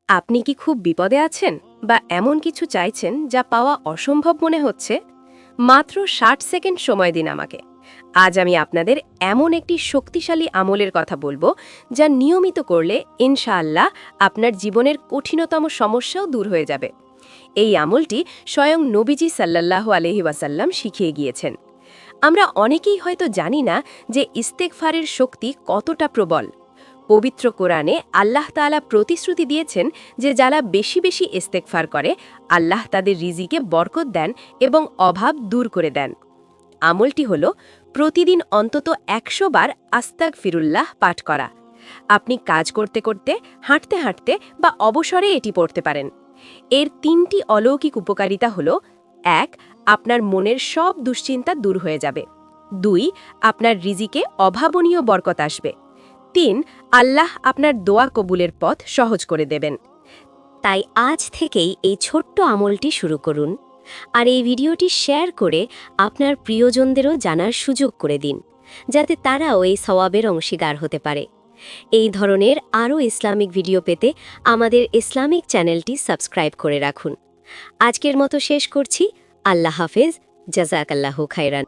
আপনি কি খুব বিপদে আছেন বা এমন কিছু চাইছেন যা পাওয়া অসম্ভব মনে হচ্ছে? মাত্র ৬০ সেকেন্ড সময় দিন আমাকে। আজ আমি আপনাদের এমন একটি শক্তিশালী আমলের কথা বলবো যা নিয়মিত করলে ইনশাআল্লাহ আপনার জীবনের কঠিনতম সমস্যাও দূর হয়ে যাবে। এই আমলটি স্বয়ং নবীজি সাল্লাল্লাহু আলাইহি ওয়াসাল্লাম শিখিয়ে গিয়েছেন। আমরা অনেকেই হয়তো জানি না যে ইস্তেগফারের শক্তি কতটা প্রবল। পবিত্র কোরআনে আল্লাহ তাআলা প্রতিশ্রুতি দিয়েছেন যে যারা বেশি বেশি ইস্তেগফার করে আল্লাহ তাদের রিজিকে বরকত দেন এবং অভাব দূর করে দেন। আমলটি হল প্রতিদিন অন্তত ১০০ বার আস্তাগফিরুল্লাহ পাঠ করা। আপনি কাজ করতে করতে, হাঁটতে হাঁটতে বা অবসরে এটি পড়তে পারেন। এর ৩টি অলৌকিক উপকারিতা হল: ১. আপনার মনের সব দুশ্চিন্তা দূর হয়ে যাবে। ২. আপনার রিজিকে অভাবনীয় বরকত আসবে। ৩. আল্লাহ আপনার দোয়া কবুলের পথ সহজ করে দেবেন। তাই আজ থেকেই এই ছোট্ট আমলটি শুরু করুন, আর এই ভিডিওটি শেয়ার করে আপনার প্রিয়জনদেরও জানার সুযোগ করে দিন, যাতে তারাও এই সওয়াবের অংশীদার হতে পারে। এই ধরনের আরও ইসলামিক ভিডিও পেতে আমাদের ইসলামিক চ্যানেলটি সাবস্ক্রাইব করে রাখুন। আজকের মতো শেষ করছি। আল্লাহ হাফেজ। জাযাকাল্লাহু খাইরান।